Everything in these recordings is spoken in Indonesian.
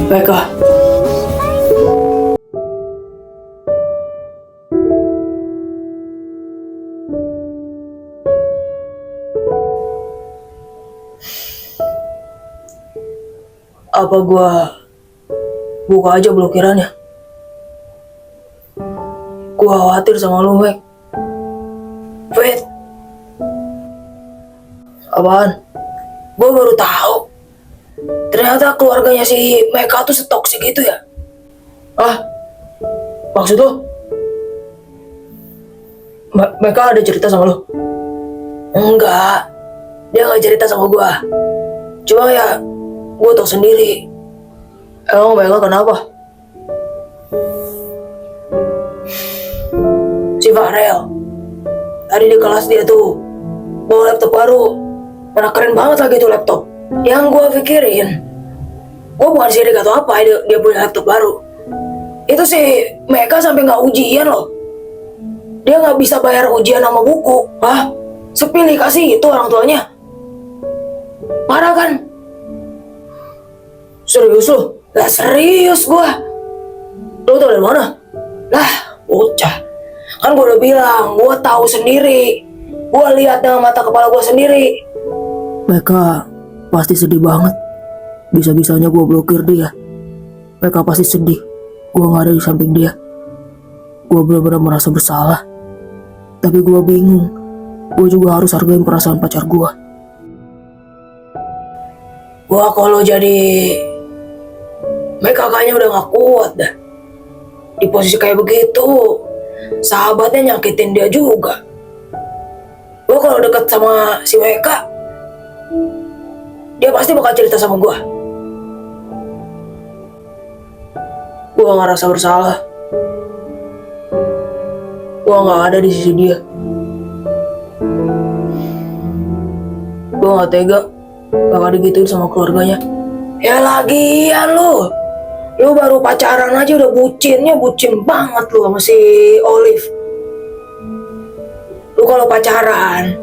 Baiklah. Apa gua buka aja blokirannya? Gua khawatir sama lu, Mek. Wait. Apaan? Gua baru tahu. Ternyata keluarganya si Meka tuh setoksik gitu ya? Ah? Maksud lu? Meka ada cerita sama lu? Enggak. Dia nggak cerita sama gua. Cuma ya, gua tau sendiri. Emang Meka kenapa? Si Farel. Tadi di kelas dia tuh bawa laptop baru. Mana keren banget lagi tuh laptop. Yang gue pikirin, gue bukan sirik atau apa dia punya laptop baru. Itu sih mereka sampai nggak ujian loh. Dia nggak bisa bayar ujian sama buku. Hah? Sepilih kasih itu orang tuanya. Parah kan? Serius lu? Lah serius gue. Lu tau dari mana? Lah bocah. Kan gue udah bilang, gue tahu sendiri. Gue lihat dengan mata kepala gue sendiri. Mereka pasti sedih banget. Bisa-bisanya gue blokir dia. Mereka pasti sedih. Gue gak ada di samping dia. Gue benar-benar merasa bersalah. Tapi gue bingung. Gue juga harus hargain perasaan pacar gue. Gue kalau jadi mereka kayaknya udah gak kuat dah. Di posisi kayak begitu, sahabatnya nyakitin dia juga. Gue kalau deket sama si Meka, dia pasti bakal cerita sama gue. Gue ngerasa bersalah. Gue nggak ada di sisi dia. Gue nggak tega bakal digituin sama keluarganya. Ya lagian lu baru pacaran aja udah bucinnya bucin banget lu sama si Olive. Lu kalau pacaran,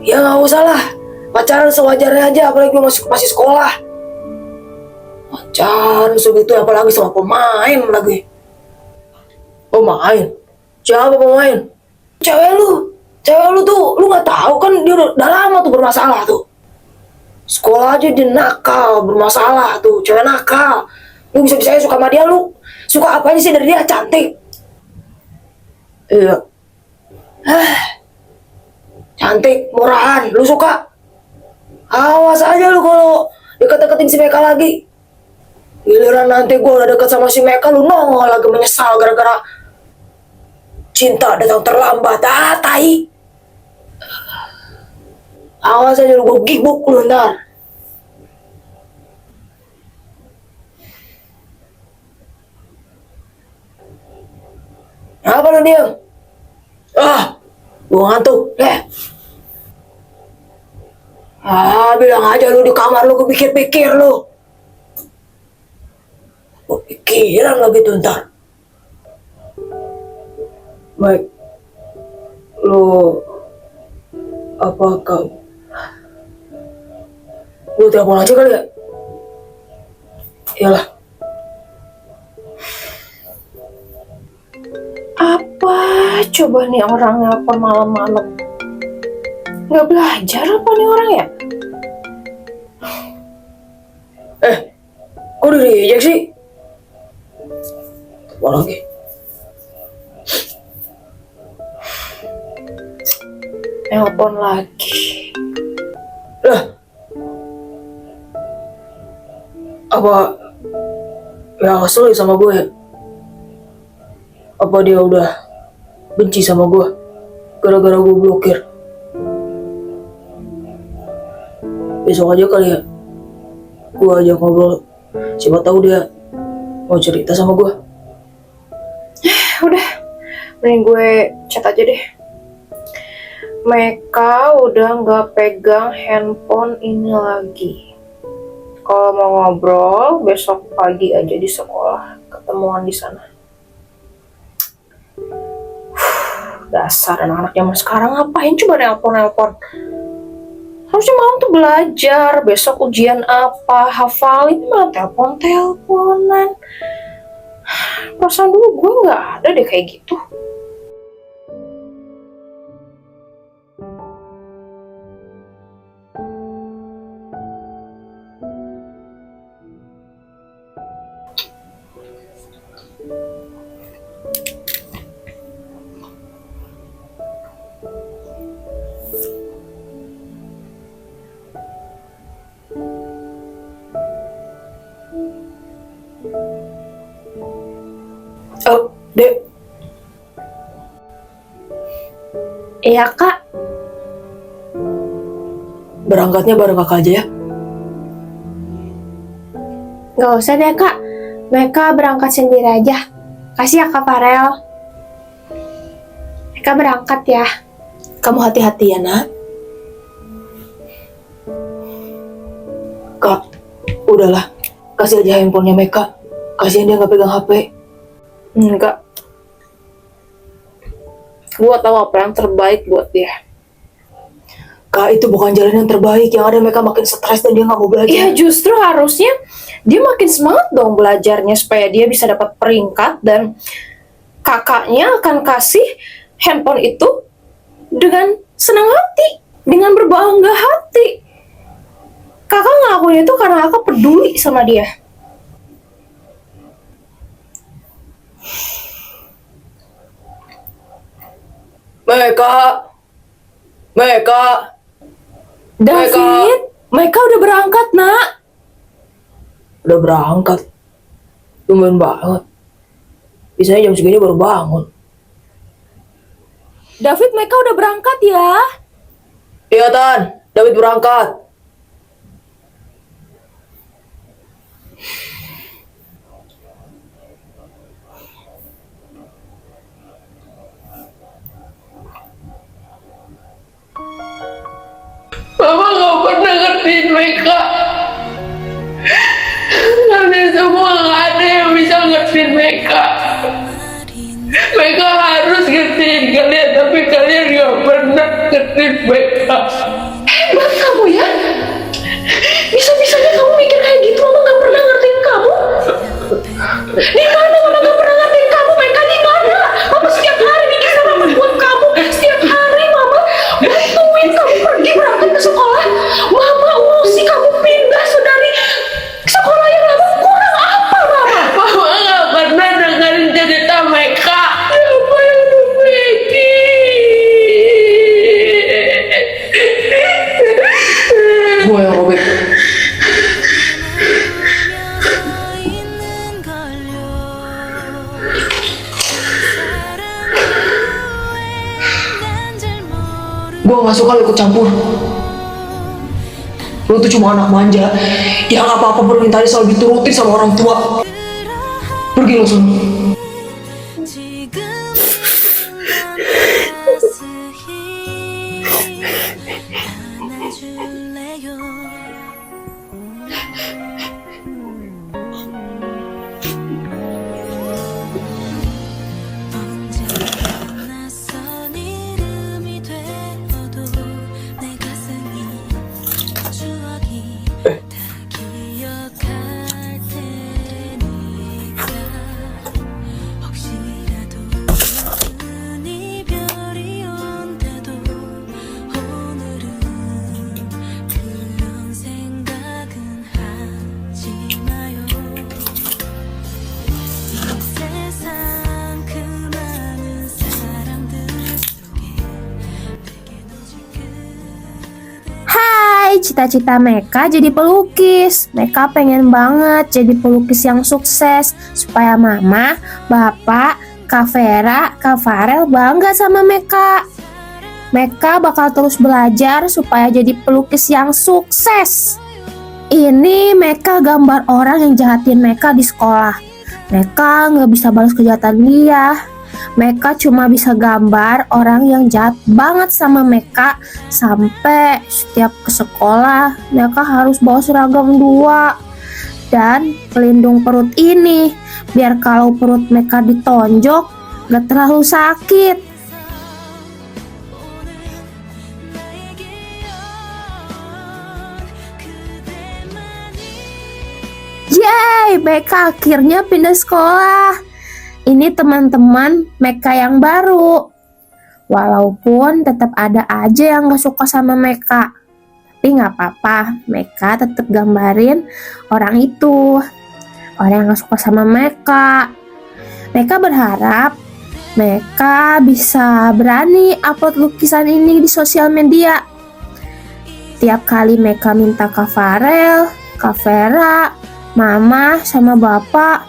ya nggak usah lah. Pacaran sewajarnya aja, apalagi lu masih sekolah. Pacaran segitu, apalagi sama pemain lagi. Pemain? Siapa pemain? Cewek lu tuh, lu nggak tahu kan dia udah lama tuh bermasalah tuh. Sekolah aja dia nakal, bermasalah tuh, cewek nakal. Lu bisa-bisanya suka sama dia, lu suka apanya sih dari dia? Cantik. Iya. Cantik, murahan, lu suka? Awas aja lu kalau deket-deketin si Meka lagi. Giliran nanti gue udah deket sama si Meka, lu nongol lagi menyesal gara-gara cinta datang terlambat. Ah, tai. Awas aja lu, gue giguk lu ntar. Apa lu diam? Ah, gue ngantuk. Bilang aja lu di kamar lu, gue pikir-pikir lu. Gue pikiran lagi tuh ntar. Baik, lu apakah lu telepon aja kali ya? Iyalah. Apa coba nih orang nelpon malam-malam? Nggak belajar apa nih orang ya? Kok udah reject sih? Telepon lagi. Nelpon lagi. Lah, apa ya kesel ya sama gue ya? Apa dia udah benci sama gue gara-gara gue blokir? Besok aja kali ya, gue ajak ngobrol. Siapa tahu dia mau cerita sama gue. Udah, mending gue chat aja deh. Meka udah nggak pegang handphone ini lagi. Kalau mau ngobrol, besok pagi aja di sekolah. Ketemuan di sana. Dasar anak-anak zaman sekarang ngapain coba nelpon-nelpon. Harusnya malam tuh belajar, besok ujian apa, hafalin, malah telepon-teleponan. Perasaan dulu gue nggak ada deh kayak gitu. Oh, Dek, Iya kak, berangkatnya bareng kakak aja ya. nggak usah deh kak. Mereka berangkat sendiri aja. Kasih ya kak Farel. Mereka berangkat ya. Kamu hati-hati ya, nak. Kak, udahlah. Kasih aja handphonenya Meka. Kasihan dia nggak pegang HP. Enggak. Gue tahu apa yang terbaik buat dia. Kak, itu bukan jalan yang terbaik. Yang ada Meka makin stres dan dia nggak mau belajar. Iya, justru harusnya dia makin semangat dong belajarnya supaya dia bisa dapat peringkat dan kakaknya akan kasih handphone itu dengan senang hati, dengan berbangga hati. Kakak ngelakuin itu karena kakak peduli sama dia. Meka. David, mereka udah berangkat, nak. Udah berangkat. Tumben banget. Biasanya jam segini baru bangun. David, mereka udah berangkat ya. Iya, Tan. David berangkat. Mama gak pernah ngertiin mereka. Kalian semua gak ada yang bisa ngertiin mereka. Mereka harus ngertiin kalian, tapi kalian gak pernah ngertiin mereka. Hebat kamu ya. Bisa-bisanya kamu mikir kayak gitu, mama gak pernah ngertiin kamu. Di mana mama gak pernah ngertiin kamu? Mereka di mana? Mama setiap hari mikir sama buat kamu. Setiap hari mama bantuin kamu pergi berangkat ke sekolah. Mama urusi kamu pindah dari sekolah yang lama. Kurang apa mama? Mama gak pernah dengerin cerita mereka. Apa yang terjadi? Gue yang robek. Gue gak suka lo ikut campur. Lo tuh cuma anak manja yang apa-apa permintaannya selalu diturutin sama orang tua. Pergi lo sana. Cita-cita Meka jadi pelukis. Meka pengen banget jadi pelukis yang sukses supaya mama, bapak, Kak Vera, Kak Farel bangga sama Meka. Meka bakal terus belajar supaya jadi pelukis yang sukses. Ini Meka gambar orang yang jahatin Meka di sekolah. Meka nggak bisa balas kejahatan dia. Meka cuma bisa gambar orang yang jahat banget sama Meka. Sampai setiap ke sekolah Meka harus bawa seragam 2 dan pelindung perut ini, biar kalau perut Meka ditonjok gak terlalu sakit. Yeay, Meka akhirnya pindah sekolah. Ini teman-teman Meka yang baru. Walaupun tetap ada aja yang gak suka sama Meka. Tapi gak apa-apa, Meka tetap gambarin orang itu. Orang yang gak suka sama Meka. Meka berharap Meka bisa berani upload lukisan ini di sosial media. Tiap kali Meka minta Kak Farel, Kak Vera, Mama, sama Bapak,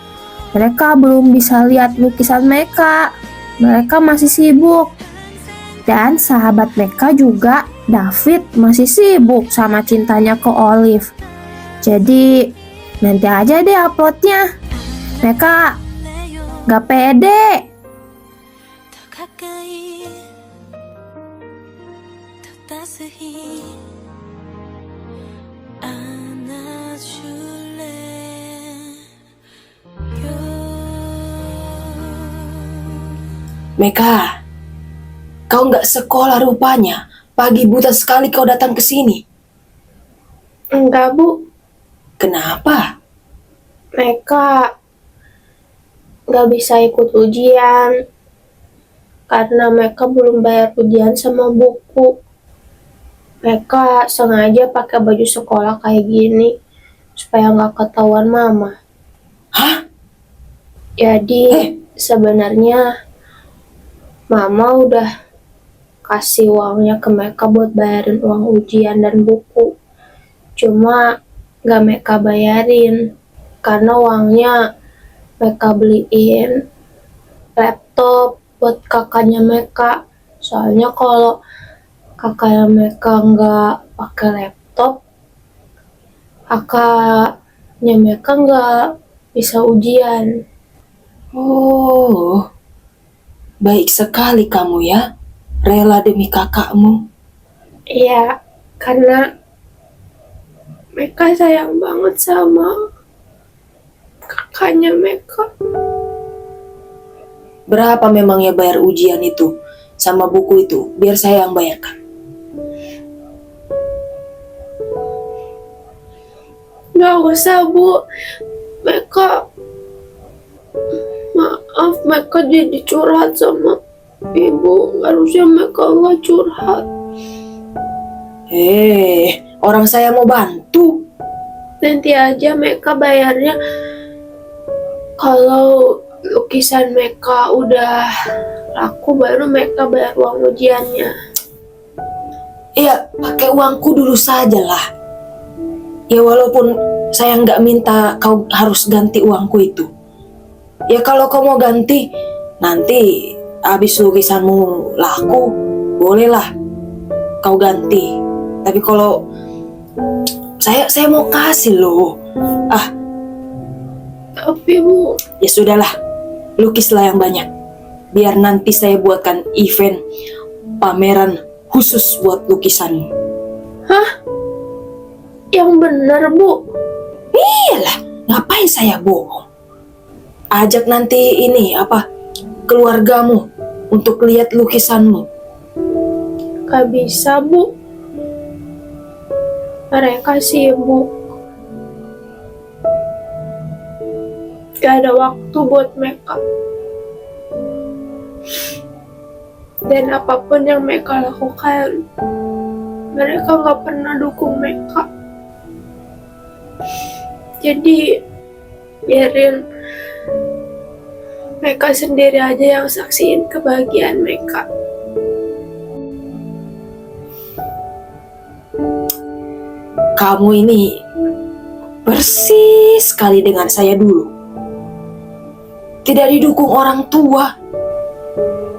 mereka belum bisa lihat lukisan Meka. Mereka masih sibuk. Dan sahabat Meka juga, David, masih sibuk sama cintanya ke Olive. Jadi, nanti aja deh uploadnya. Meka gak pede. Meka, kau nggak sekolah rupanya. Pagi buta sekali kau datang ke sini. Enggak, Bu. Kenapa? Meka gak bisa ikut ujian karena Meka belum bayar ujian sama buku. Meka sengaja pakai baju sekolah kayak gini supaya gak ketahuan Mama. Hah? Jadi sebenarnya Mama udah kasih uangnya ke Meka buat bayarin uang ujian dan buku. Cuma gak Meka bayarin karena uangnya Meka beliin laptop buat kakaknya Meka. Soalnya kalau kakaknya Meka nggak pakai laptop, kakaknya Meka nggak bisa ujian. Oh, baik sekali kamu ya. Rela demi kakakmu. Iya, karena Meka sayang banget sama kakaknya Meka. Berapa memangnya bayar ujian itu sama buku itu? Biar saya yang bayarkan. Nggak usah, Bu. Meka, maaf, Meka jadi curhat sama Ibu. Harusnya Meka nggak curhat. Orang saya mau bantu. Nanti aja Meka bayarnya kalau lukisan Meka udah laku, baru Meka bayar uang ujiannya. Iya, pakai uangku dulu sajalah. Ya walaupun saya nggak minta kau harus ganti uangku itu. Ya kalau kau mau ganti, nanti habis lukisanmu laku, bolehlah kau ganti. Tapi kalau saya mau kasih loh. Tapi Bu, Ya sudahlah, lukislah yang banyak. Biar nanti saya buatkan event pameran khusus buat lukisanmu. yang bener Bu. Iyalah, ngapain saya bohong? Ajak nanti keluargamu untuk lihat lukisanmu. Gak bisa Bu. Mereka sibuk. Gak ada waktu buat Meka. Dan apapun yang Meka lakukan, mereka gak pernah dukung Meka. Jadi biarin Meka sendiri aja yang saksiin kebahagiaan Meka. Kamu ini persis sekali dengan saya dulu. Tidak didukung orang tua.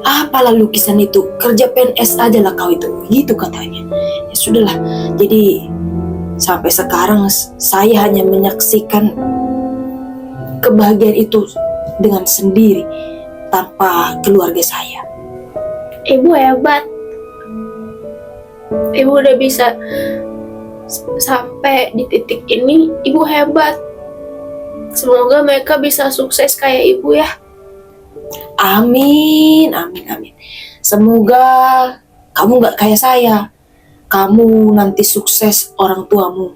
Apalah lukisan itu, kerja PNS aja lah kau itu. Gitu katanya. Ya sudahlah, jadi sampai sekarang saya hanya menyaksikan kebahagiaan itu dengan sendiri tanpa keluarga saya. Ibu hebat. Ibu udah bisa sampai di titik ini. Ibu hebat. Semoga mereka bisa sukses kayak ibu ya. Amin, amin, amin. Semoga kamu gak kayak saya. Kamu nanti sukses, orang tuamu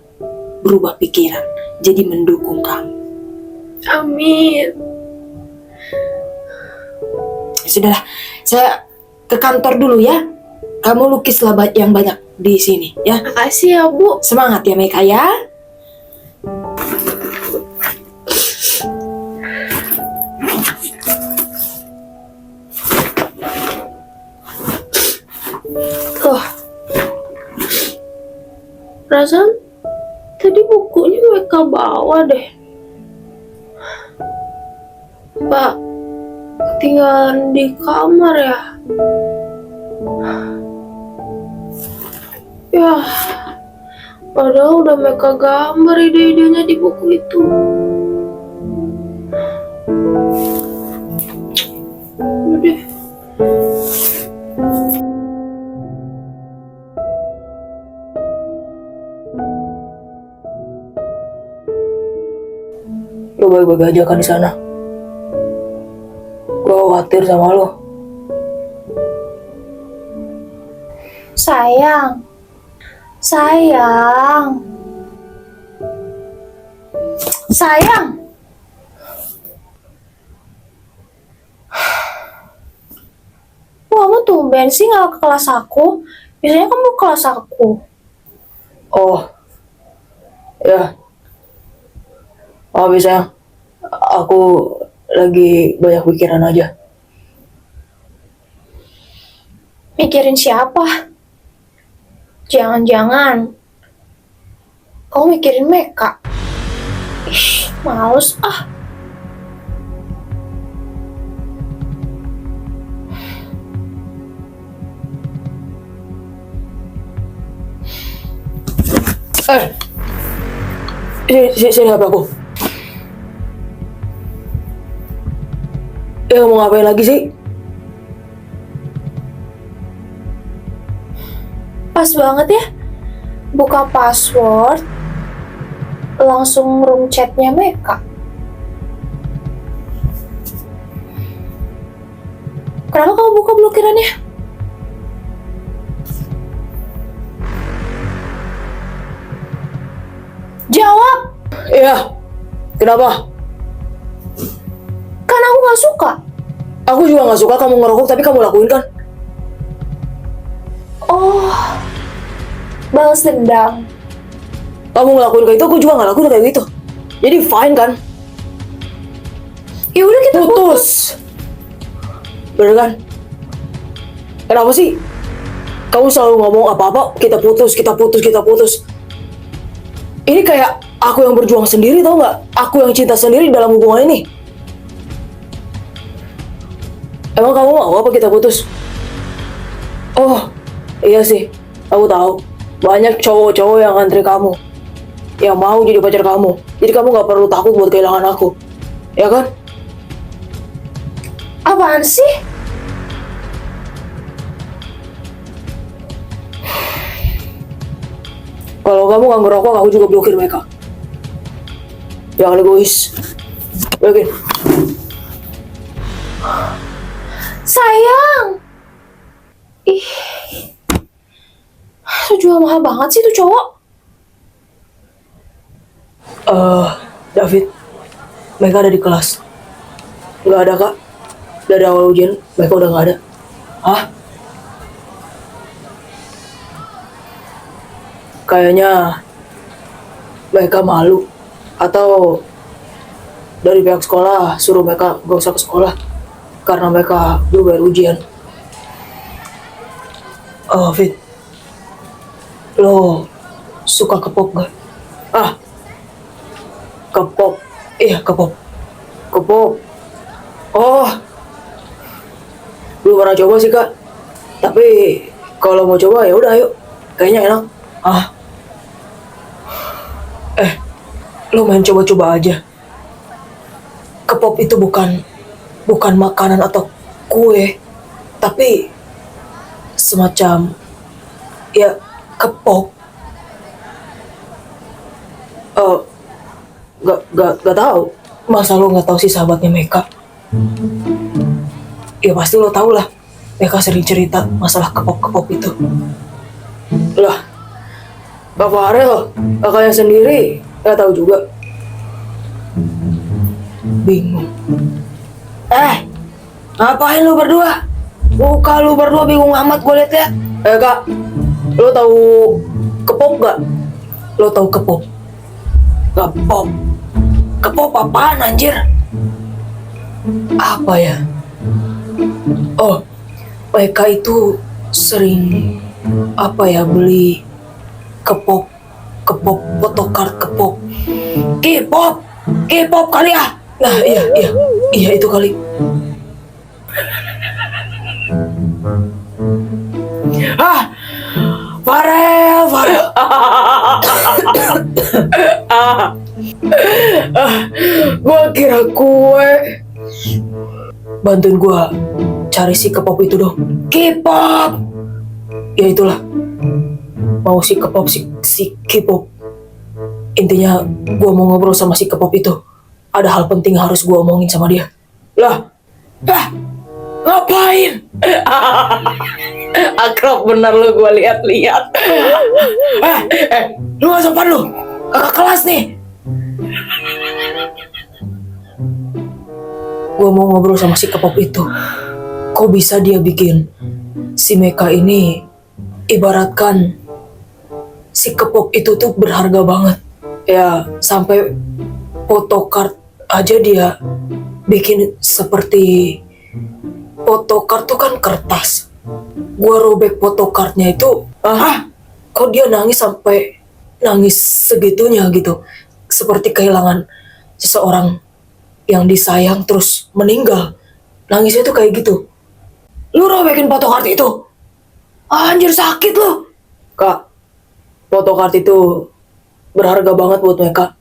berubah pikiran, jadi mendukung kamu. Amin. Sudahlah, saya ke kantor dulu ya. Kamu lukislah yang banyak di sini ya. Makasih ya, Bu. Semangat ya Meka ya. Tuh. Perasaan tadi bukunya mereka bawa deh. Pak, ketinggalan di kamar ya? Ya, padahal udah mereka gambar ide-idenya di buku itu. Udah. Lo baik-baik aja kan di sana. Gue khawatir sama lo. Sayang, sayang, sayang. Kamu tumben sih nggak ke kelas aku. Biasanya kamu ke kelas aku. Oh, ya. Maaf sayang. Aku lagi banyak pikiran aja. Mikirin siapa? Jangan-jangan kamu mikirin Meka. Ih, males ah. Sini HP aku. Ya mau ngapain lagi sih? Pas banget ya. Buka password, langsung room chatnya Meka. Kenapa kamu buka blokirannya? Jawab! Iya. Kenapa? Kan aku gak suka. Aku juga nggak suka kamu ngerokok, tapi kamu lakuin kan? Oh, balas dendam. Kamu ngelakuin kayak itu, aku juga nggak lakuin kayak gitu. Jadi fine kan? Ya udah kita Putus. Bener kan? Kenapa sih? Kamu selalu ngomong apa-apa, kita putus, kita putus, kita putus. Ini kayak aku yang berjuang sendiri, tau nggak? Aku yang cinta sendiri dalam hubungan ini. Emang kamu mau apa kita putus? Oh, iya sih. Aku tahu. Banyak cowok-cowok yang ngantri kamu. Yang mau jadi pacar kamu. Jadi kamu nggak perlu takut buat kehilangan aku. Ya kan? Apaan sih? Kalau kamu nggak ngerokok, aku juga blokir mereka. Jangan egois. Blokir. Sayang. Ih. Itu jual mahal banget sih tuh cowok. David. Mereka ada di kelas. Nggak ada, Kak. Dari awal ujian, mereka udah nggak ada. Hah? Kayaknya mereka malu. Atau dari pihak sekolah suruh mereka gak usah ke sekolah. Karena mereka belum bayar ujian. Oh, Fit. Lo suka K-pop gak? Ah, K-pop. Iya, K-pop. K-pop. Oh, belum pernah coba sih, Kak. Tapi kalau mau coba ya udah ayo. Kayaknya enak. Ah. Lo main coba-coba aja. K-pop itu bukan makanan atau kue, tapi semacam ya K-pop. Gak tahu. Masa lo nggak tahu sih sahabatnya Meka? Ya pasti lo tau lah. Meka sering cerita masalah K-pop itu. Lah, Kak Farel, kakaknya sendiri nggak tahu juga. bingung. Ngapain lu berdua? Muka lu berdua bingung amat gue liat-liat. Kak, lu tahu kepop gak? Lu tahu kepop? Kepop? Kepop apaan anjir? Apa ya? Oh, mereka itu sering beli kepop photocard kepop. K-pop kali ya? Nah, iya itu kali. Farel. Gua kira kue. Bantuin gua cari si K-pop itu dong. K-pop. Ya itulah. Mau si K-pop si K-pop. Intinya gua mau ngobrol sama si K-pop itu. Ada hal penting harus gua omongin sama dia. Lah. Ngapain? Akrab bener lu, gua lihat-lihat. Lu gak sopan lu. Kakak kelas nih. Gua mau ngobrol sama si K-pop itu. Kok bisa dia bikin si Meka ini ibaratkan si K-pop itu tuh berharga banget. Ya, sampai photocard aja dia bikin seperti photocard tuh kan kertas. Gua robek photocardnya itu, kok dia nangis sampai nangis segitunya gitu. Seperti kehilangan seseorang yang disayang terus meninggal. Nangisnya tuh kayak gitu. Lu robekin photocard itu? Anjir sakit lu. Kak, photocard itu berharga banget buat mereka.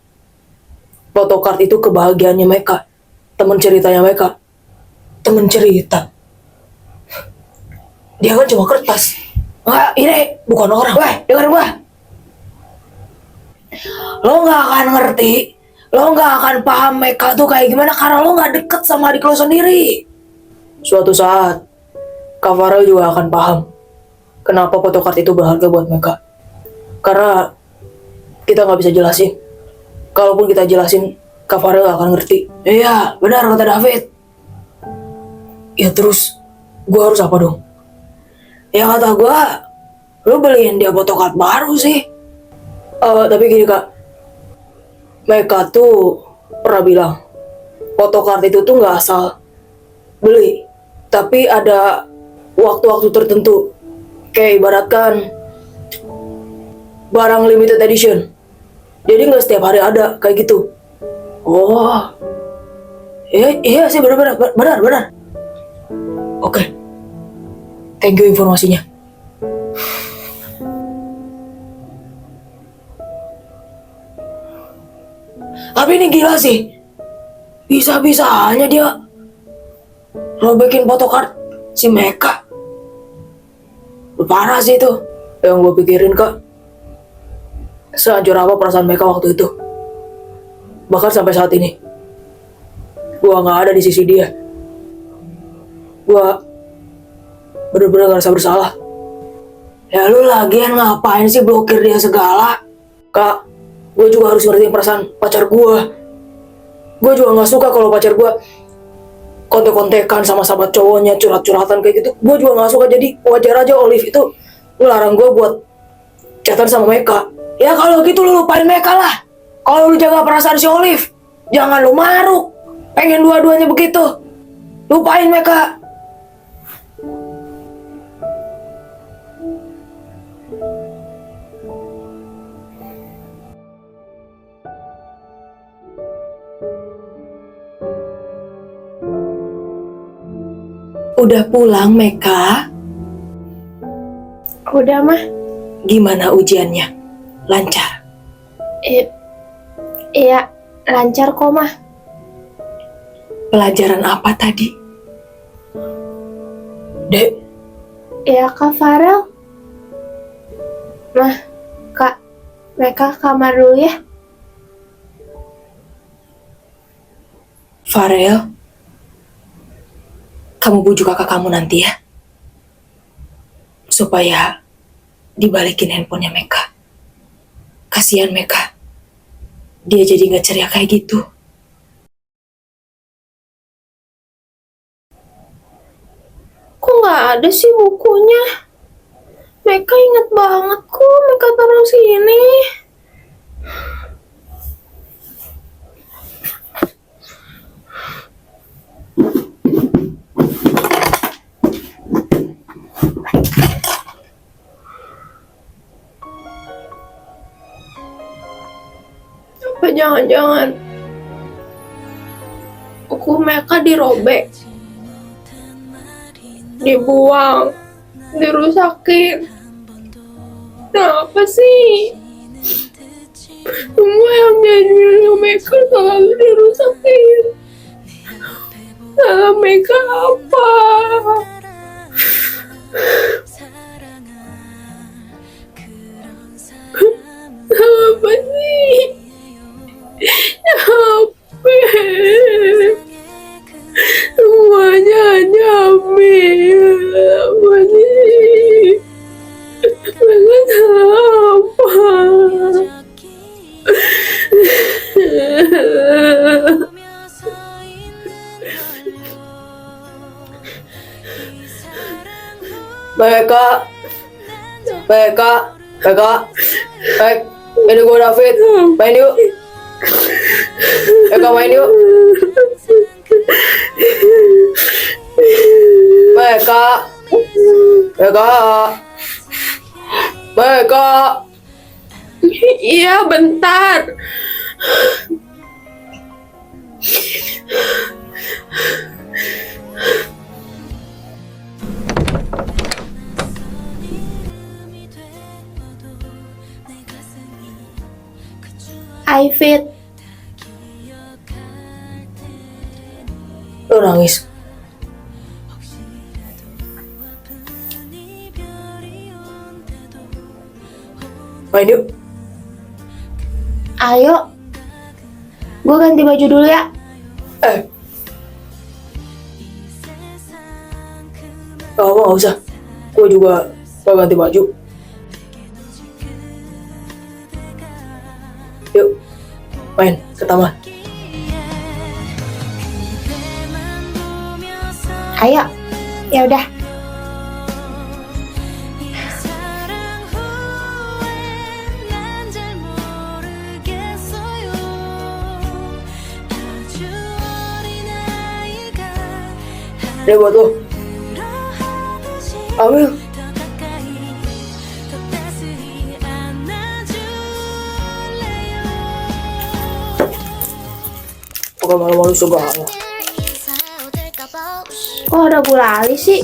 Photocard itu kebahagiaannya mereka. Temen ceritanya mereka. Temen cerita. Dia kan cuma kertas. Ini bukan orang. Dengerin gua. Lo gak akan ngerti, lo gak akan paham Meka tuh kayak gimana karena lo gak deket sama adik lo sendiri. Suatu saat, Kak Farel juga akan paham kenapa photocard itu berharga buat Meka. Karena kita gak bisa jelasin. Kalaupun kita jelasin, Kak Farel gak akan ngerti. Iya, benar kata David. Ya terus, gue harus apa dong? Ya kata gue, lo beliin dia photocard baru sih. Tapi gini Kak, Meka tuh pernah bilang photocard itu tuh nggak asal beli, tapi ada waktu-waktu tertentu. Kayak ibaratkan barang limited edition. Jadi nggak setiap hari ada kayak gitu. Oh, iya sih benar. Oke, thank you informasinya. Tapi ini gila sih. Bisa-bisanya dia robekin photocard si Meka. Parah sih itu. Yang gue pikirin Kak, sehancur apa perasaan Meka waktu itu. Bahkan sampai saat ini gue gak ada di sisi dia. Gue bener-bener ngerasa bersalah. Ya lu lagian ngapain sih blokir dia segala? Kak, gue juga harus ngertiin perasaan pacar gue. Gue juga gak suka kalau pacar gue kontek-kontekan sama sahabat cowoknya, curhat-curhatan kayak gitu. Gue juga gak suka, jadi wajar aja Olive itu ngelarang gue buat chatan sama Meka. Ya kalau gitu lu lupain Meka lah. Kalau lu jaga perasaan si Olive, jangan lu maruk. Pengen dua-duanya begitu. Lupain Meka. Udah pulang Meka? Udah mah. Gimana ujiannya? Lancar? Iya, lancar kok mah. Pelajaran apa tadi? Dek? Iya Kak Farel. Mah, Kak, Meka kamar dulu ya. Farel, kamu bujuk kakak kamu nanti ya. Supaya dibalikin handphonenya Meka. Kasihan Meka. Dia jadi gak ceria kayak gitu. nggak ada sih bukunya? Meka inget banget kok Meka taruh sini. Apa jangan-jangan buku Meka dirobek, dibuang, dirusakin? Kenapa sih semua yang jadi milik Meka selalu dirusakin? Salah Meka apa? Apa sih? Capek. Semuanya capek. Apa sih? Meka salah apa? Meka, ini gue David, main yuk. Meka main yuk. Meka. Iya, bentar. Fit, Lo nangis. Main yuk. ayo. Gue ganti baju dulu ya. Gak usah. Gue juga gak ganti baju. Yuk, main ke taman. Ayo. Ya udah. Ini buat lo. Ambil. Bukan malu-malu segala. Kok ada gulali sih?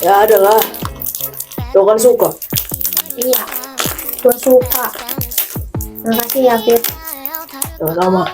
Ya ada lah. Lo kan suka. Iya, gue suka. Makasih ya, Fit. Sama-sama.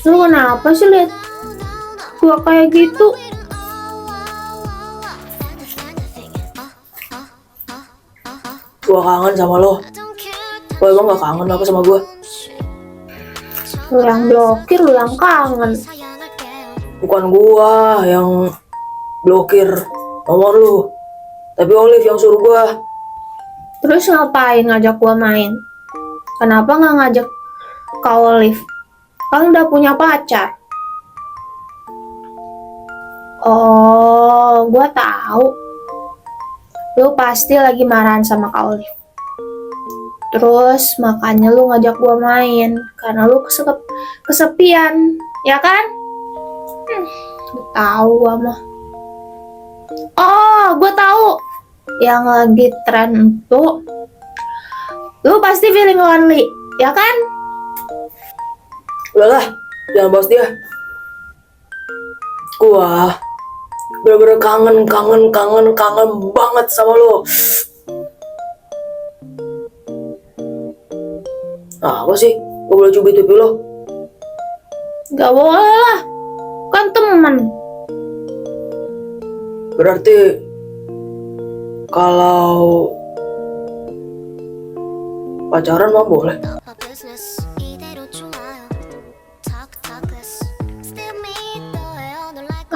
Lu kenapa sih liat gua kayak gitu? Gua kangen sama lo. Lo emang gak kangen apa sama gua? Lu yang blokir, lu yang kangen. Bukan gua yang blokir nomor lu, tapi Olive yang suruh gua. Terus ngapain ngajak gua main? Kenapa nggak ngajak Kak Olive? Kan udah punya pacar. Oh, gua tahu. Lu pasti lagi marahan sama Kak Olive. Terus makanya lu ngajak gua main karena lu kesepian, ya kan? Tahu gua mah. Oh, gua tahu. Yang lagi tren itu lu pasti feeling lonely, ya kan? Udahlah, jangan bahas dia. Gua bener-bener kangen banget sama lo. Apa sih? Gak boleh cubit pipi lo. Gak boleh lah, kan teman. Berarti kalau pacaran mah boleh.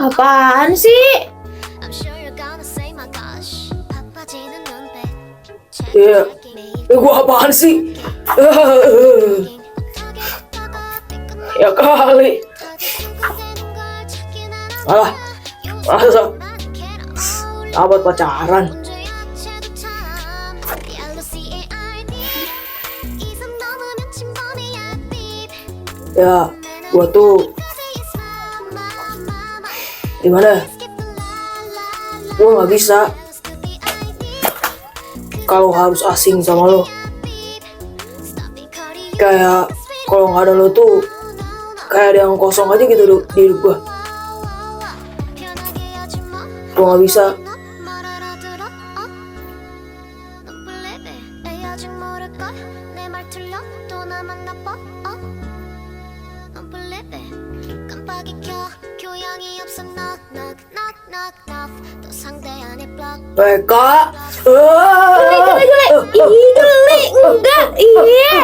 Apaan sih? Iya. Gua apaan sih? Ya kali. Alah, masa sahabat pacaran? Ya, gua tuh gimana? Gua nggak bisa kalau harus asing sama lo. Kayak kalau nggak ada lo tuh kayak ada yang kosong aja gitu di hidup gua. Gua nggak bisa. Mereka Enggak, iya.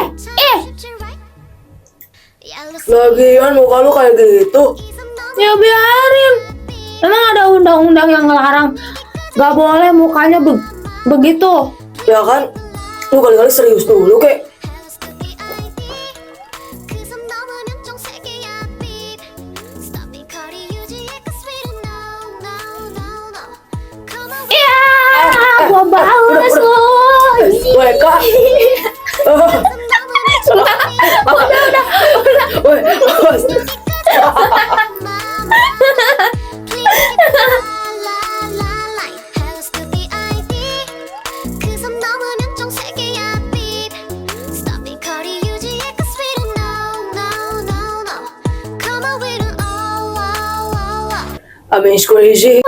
lagian muka lu kayak gitu. Ya biarin. Emang ada undang-undang yang ngelarang gak boleh mukanya begitu? Ya kan, lu kali-kali serius dulu kek. Gua balas lo. Mereka I mean, it's crazy.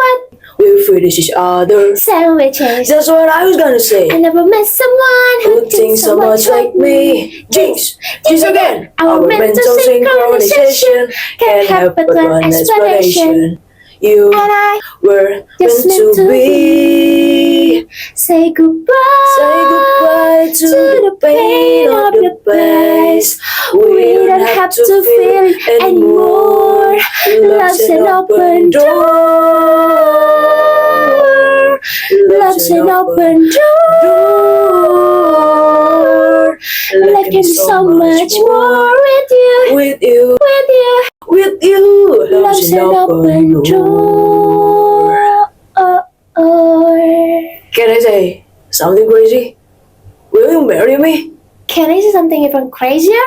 We finish each other. Sandwiches. That's what I was gonna say. I never met someone Who thinks so much like me? Jinx, jinx again. Our mental synchronization can't have but one explanation. You And I were just meant to be. say goodbye. Say goodbye to the pain of the past. We don't have to feel it anymore. Love's an open door. Love's an open door. Life can be so much more with you. With you, With you. with you. Love's an open door. Can I say something crazy? Will you marry me? Can I say something even crazier?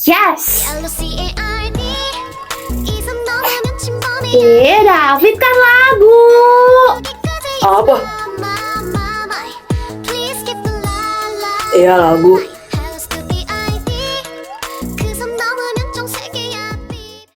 Yes. David kan lagu. Apa? Iya lagu.